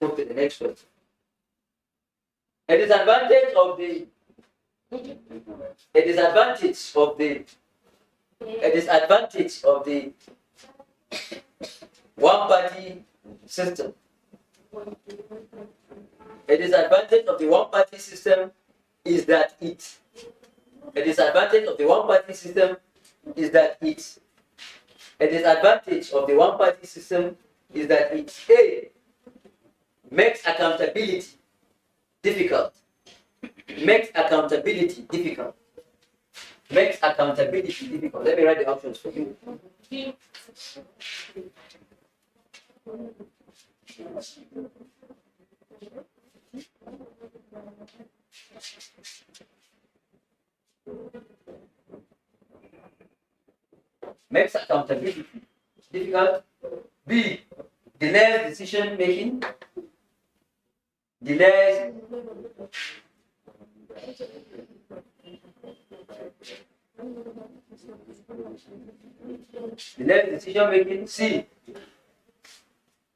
Move to the next question. A disadvantage of the one-party system. A disadvantage of the one-party system is that it. A disadvantage of the one-party system is that it. A disadvantage of the one-party system is that it A, makes accountability difficult. Makes accountability difficult. Makes accountability difficult. Let me write the options for you. Makes accountability difficult. B, delays decision making. Delays decision making. C,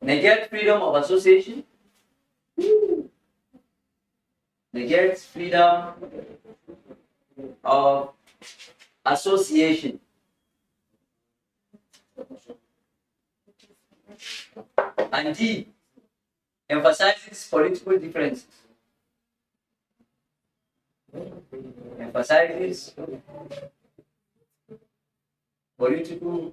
negate freedom of association. Negates freedom of association. And D, emphasizes political differences. Emphasizes political.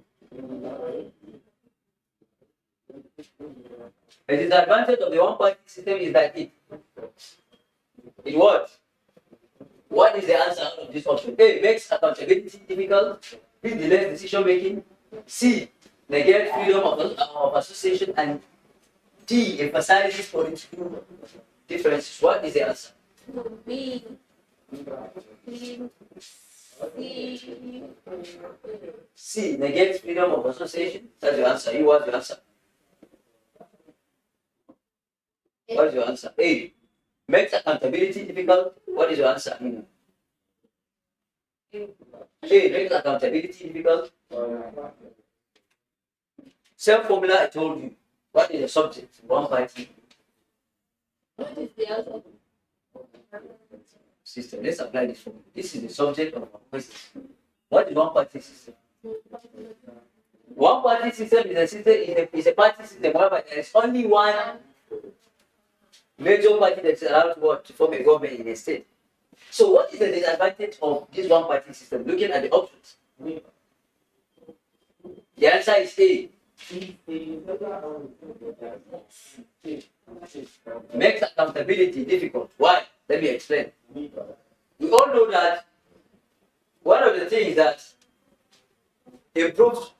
A disadvantage of the one-party system is that it what? What is the answer out of this option? A, makes accountability difficult. B, delays decision making. C, negates freedom of association. And D, emphasizes political differences. What is the answer? B. C, negates freedom of association. That's your answer. You, what's your answer? What is your answer? A, makes accountability difficult. What is your answer? A, makes accountability difficult. Same formula I told you. What is the subject? One party What is the other? system. Let's apply this formula. This is the subject of our question. What is one party system? One party system is a system is a party system whereby there is only one major party that is allowed to form a government in a state. So what is the disadvantage of this one party system? Looking at the options. The answer is A. Makes accountability difficult. Why? Let me explain. We all know that one of the things that improves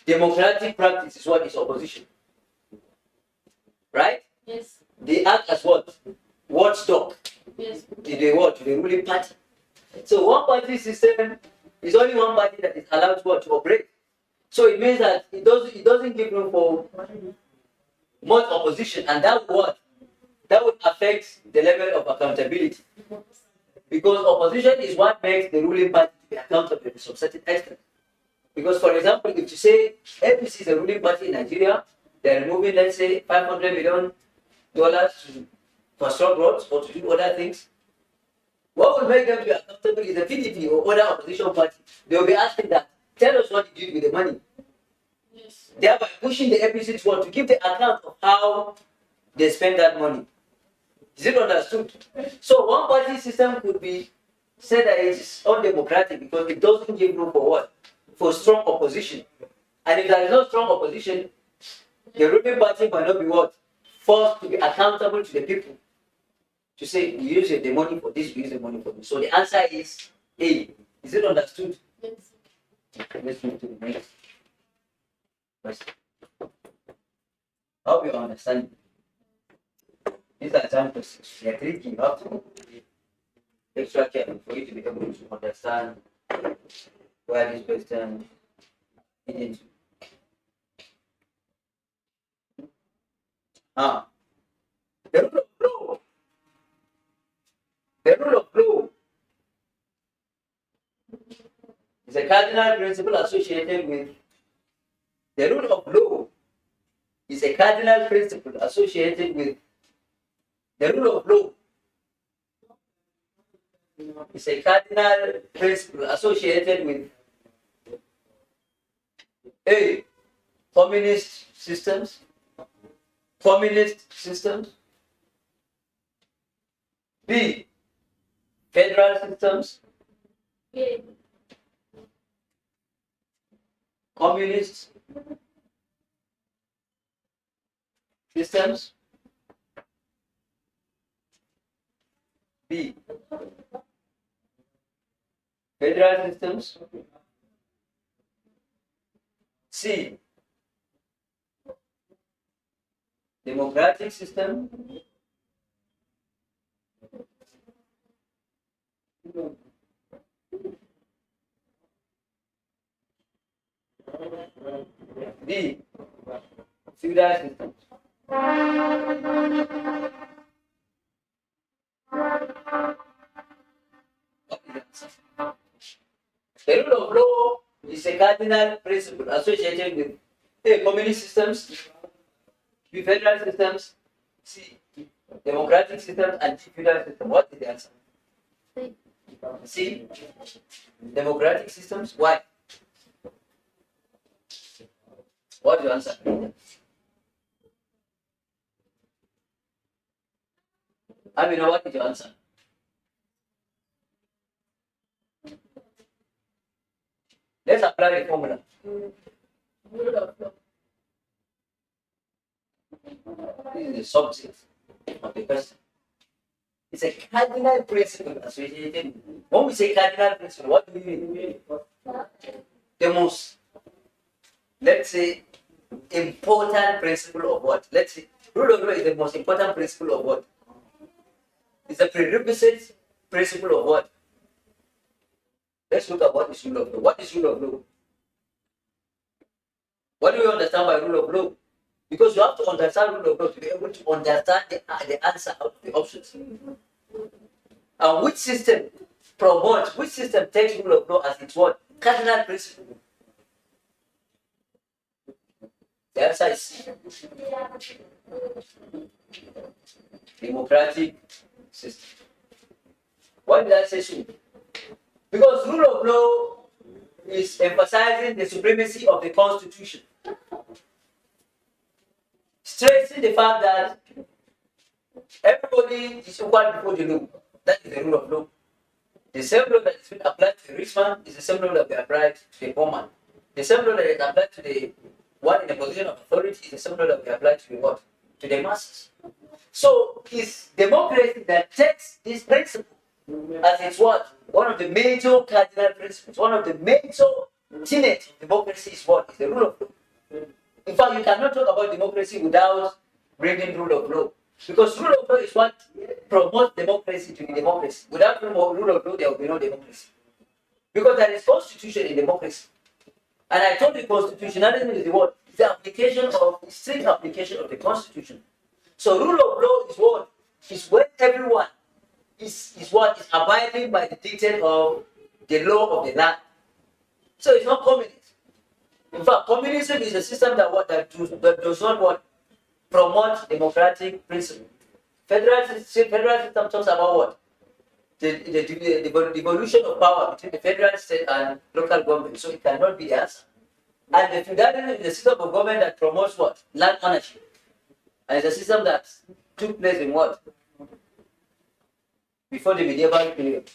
democratic practice is what is opposition. Right? Yes. They act as what? Watchdog. Yes. To the what? To the ruling party. So one party system is only one party that is allowed to operate. So it means that it doesn't give room for much opposition, and that would affect the level of accountability. Because opposition is what makes the ruling party to be accountable to some certain extent. Because, for example, if you say APC is a ruling party in Nigeria, they are removing, let's say, $500 million to construct roads or to do other things, what will make them to be accountable is the PDP or other opposition party. They will be asking that, tell us what you did with the money. Yes. Thereby pushing the APC to give the account of how they spend that money. Is it understood? So one party system could be said that it is undemocratic because it doesn't give room for what? For strong opposition. And if there is no strong opposition, the ruling party might not be what? Forced to be accountable to the people. To say, you use the money for this, you use the money for this. So the answer is A. Is it understood? Yes. Let's move to the next question. I hope you understand. These are JAMB questions. They are tricky. You have to be extra careful for you to be able to understand where this question is into. The rule of law. The rule of law is a cardinal principle associated with the rule of law is a cardinal principle associated with the rule of law. It's a cardinal principle associated with A. Communist systems. B. Federal systems. Yeah. Communist systems. B. Federal systems. C. Democratic system. D. Feudal system. The rule of law is a cardinal principle associated with A. Communist systems, B. Federal systems, C. Democratic systems, and D. Feudal system. What is the answer? C. Democratic systems. Why? What is your answer? Amina, what is your answer? Let's apply the formula. Rule of law. This is the subject of the question. It's a cardinal principle associated. When we say cardinal principle, what do we mean? The most, let's say, important principle of what? Let's say, rule of law is the most important principle of what? It's a prerequisite principle of what? Let's look at what is rule of law. What is rule of law? What do you understand by rule of law? Because you have to understand rule of law to be able to understand the answer of the options. And which system promotes, which system takes rule of law as its what? Cardinal principle. The answer is C. Democratic system. Why did I say so? Because rule of law is emphasizing the supremacy of the Constitution, stressing the fact that everybody is equal before the law. That is the rule of law. The same law that is being applied to the rich man is the same law that will be applied to the poor man. The same law that is applied to the one in a position of authority is the same law that will be applied to the what? To the masses. So it's democracy that takes this principle as its what? One of the major cardinal principles, one of the major tenets of democracy is what? Is the rule of law. In fact, you cannot talk about democracy without bringing rule of law. Because rule of law is what promotes democracy to be democracy. Without rule of law, there will be no democracy. Because there is constitution in democracy. And I told you constitutionalism is the what? It's the application of, strict application of the constitution. So rule of law is what? Is when everyone is what is abiding by the dictate of the law of the land. So it's not communism. In fact, communism is a system that does not what? Promote democratic principle. Federal system talks about what? The devolution of power between the federal state and local government. So it cannot be the answer. And the feudalism is a system of government that promotes what? Land ownership. And it's a system that took place in what? Before the medieval period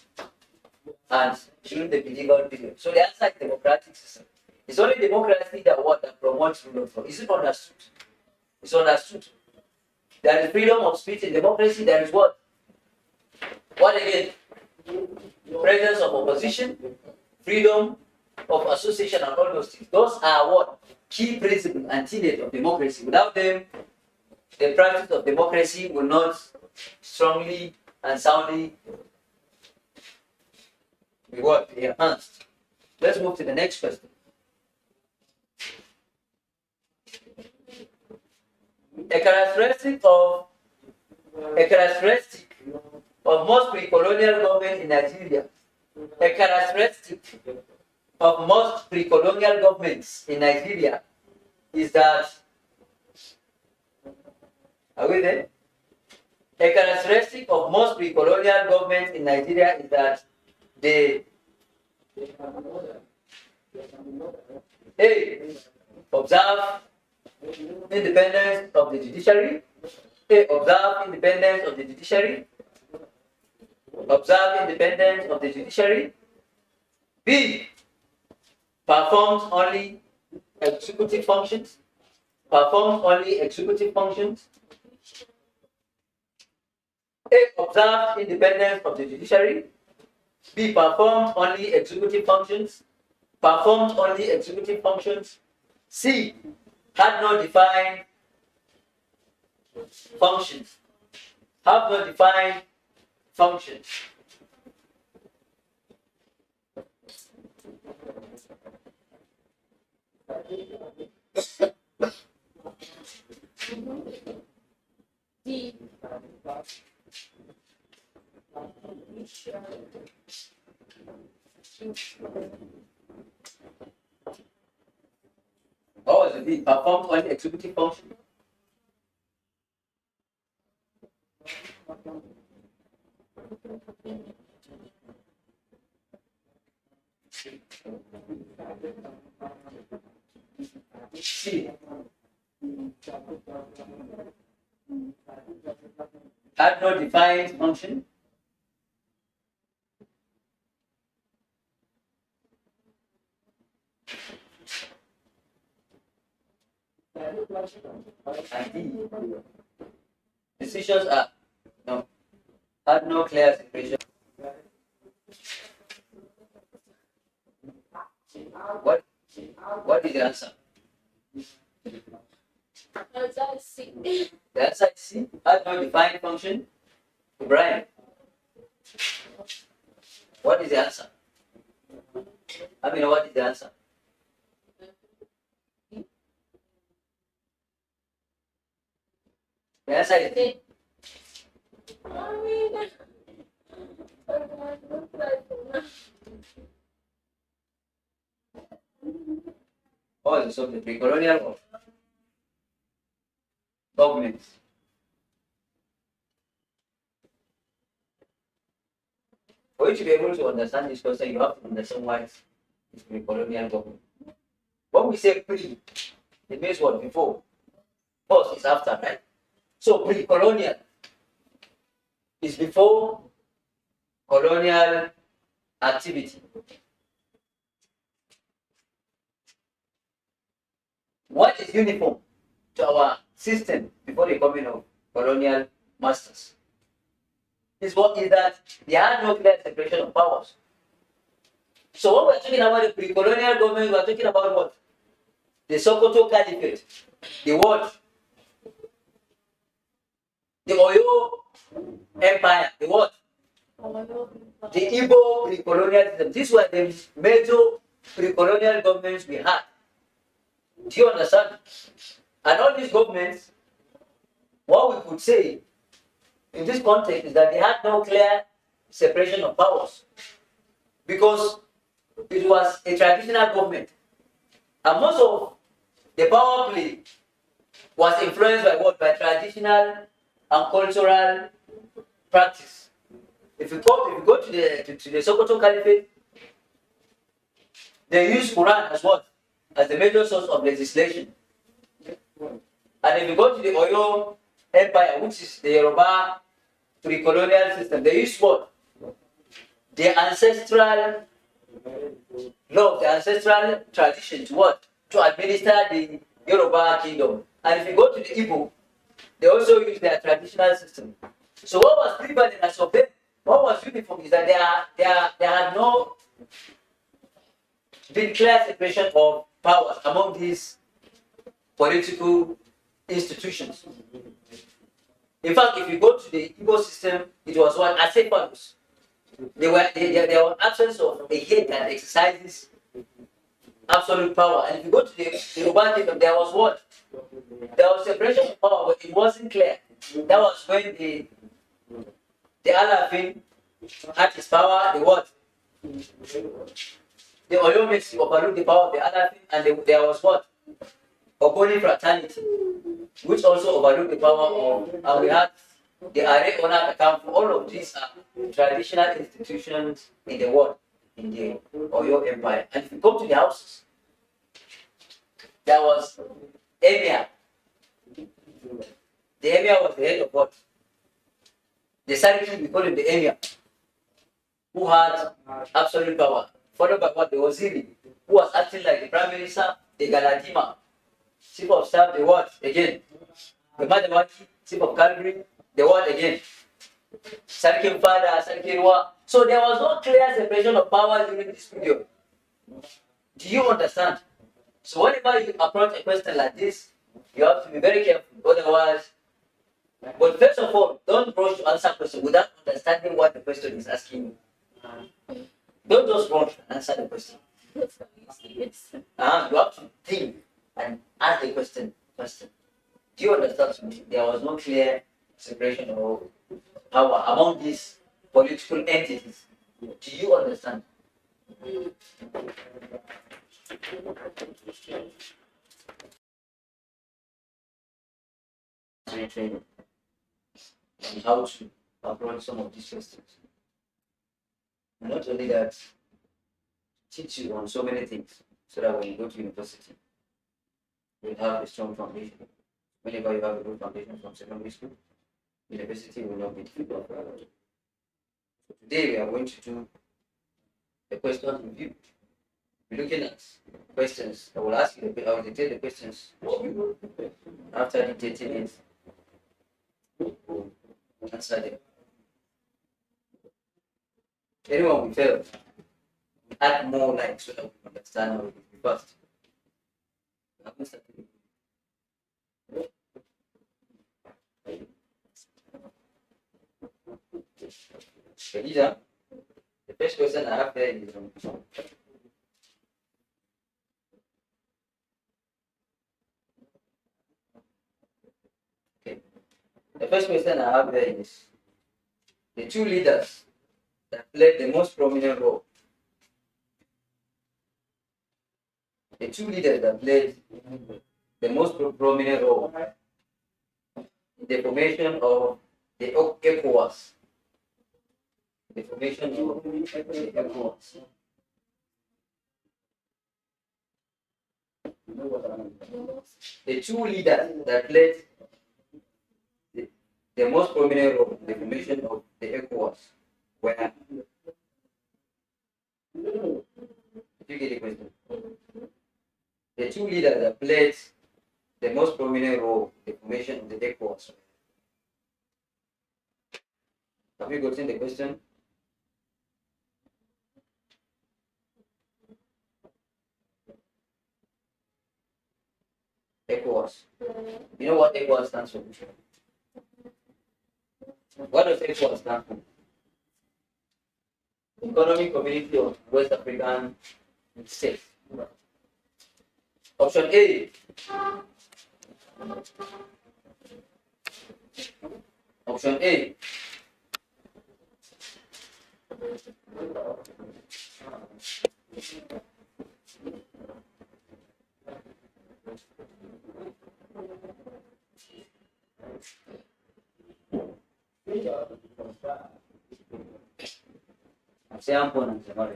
and during the medieval period. So the answer is democratic system. It's only democracy that promotes rule of law. Is it understood? It's understood. There is freedom of speech in democracy. There is what? What again? Presence of opposition, freedom of association, and all those things. Those are what? Key principles and tenets of democracy. Without them, the practice of democracy will not strongly and soundly be what? Be enhanced. Let's move to the next question. A characteristic of most pre-colonial government in Nigeria. A characteristic of most pre-colonial governments in Nigeria is that Are we there? A characteristic of most pre-colonial governments in Nigeria is that they observe independence of the judiciary. Observe independence of the judiciary. Observe independence of the judiciary. B. Performs only executive functions. Performs only executive functions. A. Observes independence of the judiciary. B. Performs only executive functions. Performs only executive functions. C. Had no defined functions. Have no defined functions. D. What was the B? Performs only executive function. C. Had no defined function. And D. Decisions are no. Had no clear separation. What is the answer? Answer is C. The answer is C. Had no defined function. Brian. What is the answer? I mean, what is the answer? The answer is D. What is the subject? Pre-colonial governments. For you to be able to understand this question, you have to understand what is pre-colonial government. When we say pre, it means what? Before. Post is after, right? So pre-colonial is before colonial activity. What is uniform to our system before the coming of colonial masters? Is what is that they had no clear separation of powers. So when we're talking about the pre-colonial government, we're talking about what? The Sokoto Caliphate, the what? The Oyo Empire, the what? The Igbo pre-colonial system. These were the major pre-colonial governments we had. Do you understand? And all these governments, what we could say in this context is that they had no clear separation of powers because it was a traditional government. And most of the power play was influenced by what? By traditional and cultural practice. If you go to the Sokoto Caliphate, they use Quran as what? As the major source of legislation. And if you go to the Oyo Empire, which is the Yoruba pre-colonial system, they use what? The ancestral law, the ancestral tradition to what? To administer the Yoruba kingdom. And if you go to the Igbo, they also use their traditional system. So what was prevalent as of them, what was uniform is that there had no been clear separation of powers among these political institutions. In fact, if you go to the Igbo system, it was what? Asepanos. There was absence of a head that exercises absolute power. And if you go to the Yoruba kingdom, there was what? There was separation of power, but it wasn't clear. That was when the Alafin had his power, the what? The Oyo makes overlook the power of the Alafin, and there was what? Ogoni fraternity, which also overlooked the power of, and we had the array owner account. All of these are traditional institutions in the world, in the Oyo Empire. And if you come to the houses, there was Emir. The Emir was the head of what? The Sariki, we call him the Emir, who had absolute power, followed by what? The Waziri, who was acting like the Prime Minister, the Galadima, Chief of Staff, the what? Again. The Madawaki, Chief of Calgary, the what again? Sarkin Fada, Sarkin Wa. So there was no clear separation of power during this period. Do you understand? So whenever you approach a question like this, you have to be very careful. Otherwise, but first of all, don't rush to answer question without understanding what the question is asking you. Don't just rush and answer the question. You have to think and ask the question. Do you understand? There was no clear separation of power among these political entities. Do you understand? Training and how to approach some of these questions. And not only that, teach you on so many things so that when you go to university, you'll have a strong foundation. Whenever you have a good foundation from secondary school, university will not be difficult for you. So today we are going to do a question review. We're looking at questions. I will ask you, I will detail the questions after dictating it. Answer them. Anyone will fail, add more like so that we understand how it will be fast. So these are the first question I have there is okay. The first question I have there is the two leaders that played the most prominent role. The two leaders that played the most prominent role in the formation of the ECOWAS. The formation of the ECOWAS. The two leaders that played the most prominent role in the formation of the ECOWAS were. If you get the question. The two leaders that played the most prominent role in the formation of the ECOWAS. Have you gotten the question? ECOWAS. You know what ECOWAS stands for? What does ECOWAS stand for? Economic Community of West African States. Option A. Option A.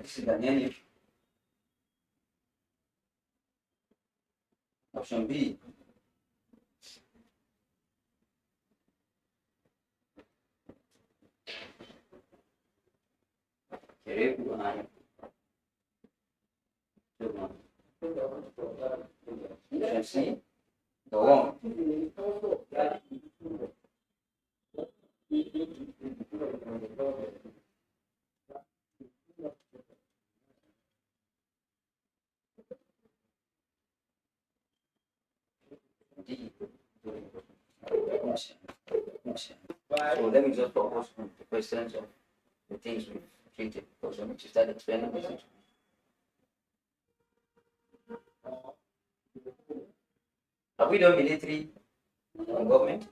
This is the name. Option B. Option C. Go on. So let me just focus on the questions of the things we've treated. Because let me just start explaining this. Have we done military and government?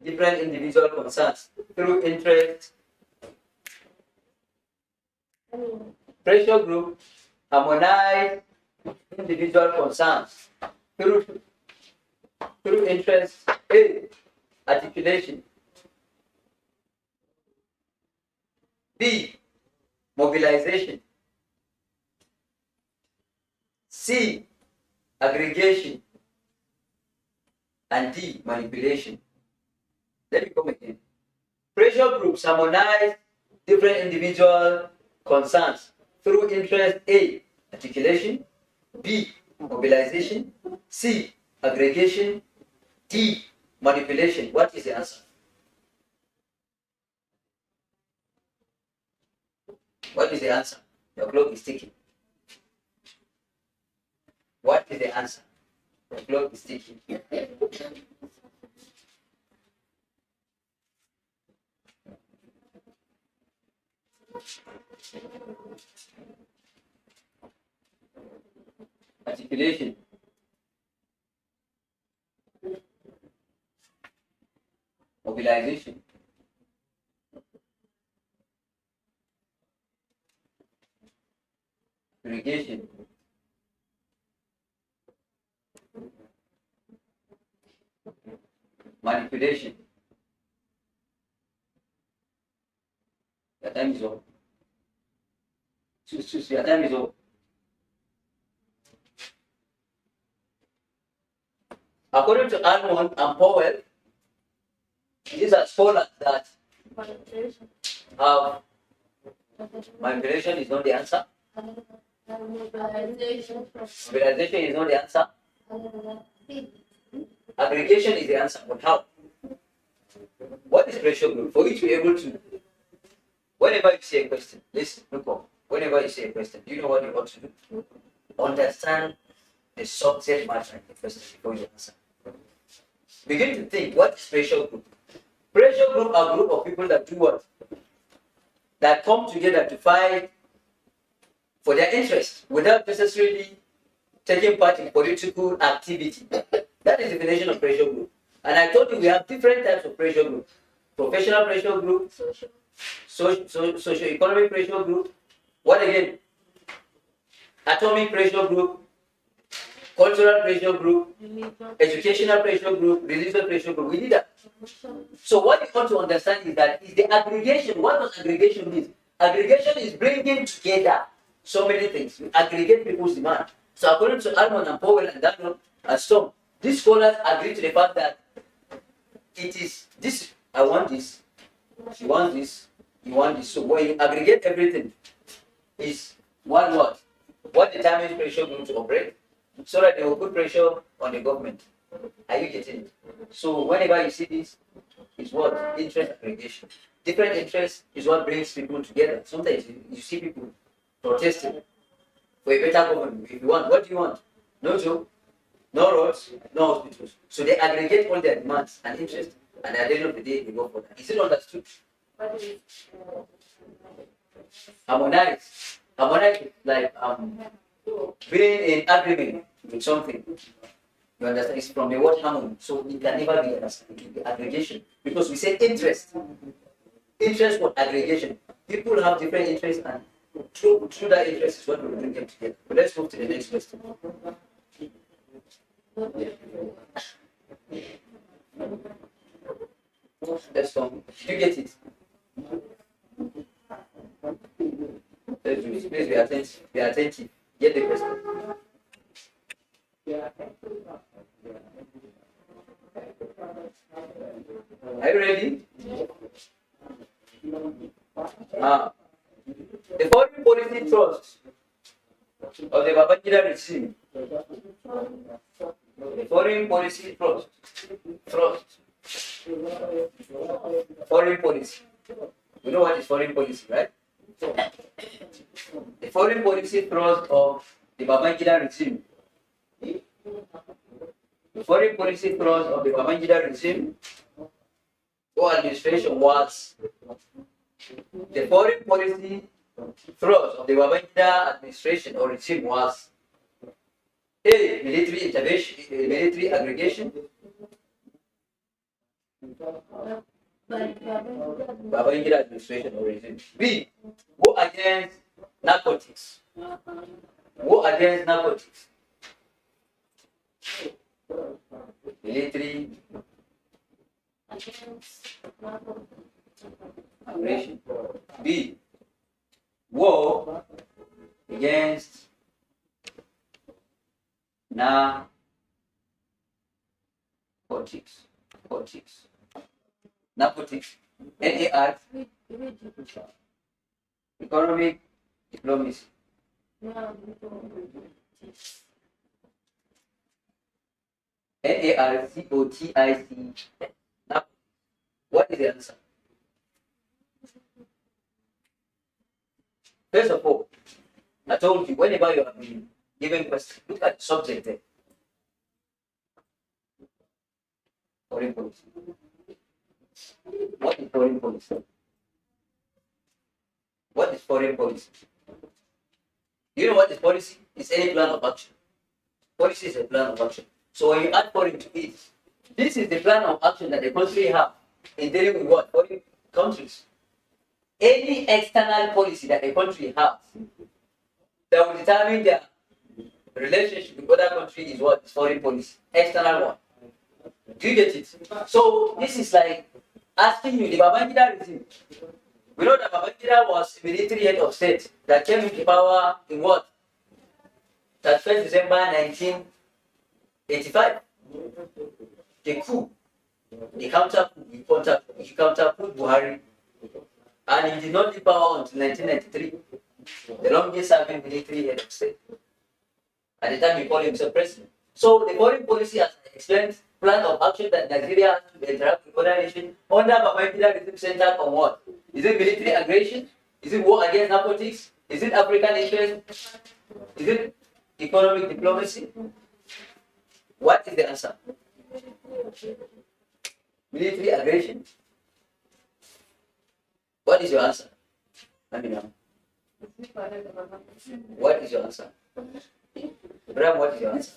Different individual concerns through interest, pressure group, harmonize individual concerns through interest. A. Articulation. B. Mobilization. C. Aggregation. And D. Manipulation. Let me come again. Pressure groups harmonize different individual concerns through interest. A. Articulation. B. Mobilization. C. Aggregation. D. Manipulation. What is the answer? What is the answer? Your clock is ticking. What is the answer? The clock is ticking. Articulation. Mobilization. Aggregation. Manipulation. Your time is up. Choose, your time is up. According to Almond and Powell, these are scholars that have manipulation is not the answer. Mobilization is not the answer. Aggregation is the answer. But how? What is pressure group? For you to be able to, whenever you see a question, listen, look up. Whenever you see a question, do you know what you ought to do? Understand the subject matter of the question before you answer. Begin to think, what is pressure group? Pressure group are a group of people that do what? That come together to fight for their interest without necessarily taking part in political activity. That is the definition of pressure group. And I told you we have different types of pressure group. Professional pressure group, socio-economic pressure group, what again? Atomic pressure group, cultural pressure group, educational pressure group, religious pressure group. We need that. So what you want to understand is that is the aggregation. What does aggregation mean? Aggregation is bringing together so many things. You aggregate people's demand. So according to Almond and Powell and Daniel and Storm, these scholars agree to the fact that it is this, I want this, you want this, you want this. So when you aggregate everything, is one word. What determines pressure going to operate? So that they will put pressure on the government. Are you getting it? So whenever you see this, it's what? Interest aggregation. Different interests is what brings people together. Sometimes you see people protesting for a better government. If you want, what do you want? No job, no roads, no hospitals. So they aggregate all their demands and interests, and at the end of the day, they go for that. Is it understood? Harmonize. Harmonize is like being in agreement with something. You understand? It's from the word harmony. So it can never be understood. It can be aggregation. Because we say interest. Interest for aggregation. People have different interests, and through that interest is what we bring them together. But let's move to the next question. Let's go. Did you get it? Please be attentive. Be attentive. Get the question. Are you ready? The foreign policy trust of the Babangida regime. The foreign policy trust. Foreign policy. You know what is foreign policy, right? The foreign policy thrust of the Babangida regime. The foreign policy thrust of the Babangida regime or administration was the foreign policy thrust of the Babangida administration or regime was A. Military intervention, military aggregation. Babangida administration or regime. B. Go against narcotics. War against narcotics. Military aggression. B. War against narcotics. Narcotics. NAR. Economic diplomacy. NARCOTIC. Now, what is the answer? First of all, I told you, whenever you have been given question, look at the subject there. Foreign policy. What is foreign policy? What is foreign policy? You know what is policy? It's any plan of action. Policy is a plan of action. So when you add foreign to it, this is the plan of action that the country have in dealing with what? Foreign countries. Any external policy that a country has that will determine their relationship with other country is what? Is foreign policy. External one. Do you get it? So this is like asking you, the Babangida regime. We know that Babangida was a military head of state that came into power in what? 31st December 1985. The coup. The counter-coup Buhari. And he did not leave power until 1993. The longest serving military head of state. At the time he called himself president. So the foreign policy, as I explained, plan of action that Nigeria has to interact with other nations under Babangida regime centered on what? Is it military aggression? Is it war against narcotics? Is it African interest? Is it economic diplomacy? What is the answer? Military aggression? What is your answer? Let me know. What is your answer? Bram, what is your answer?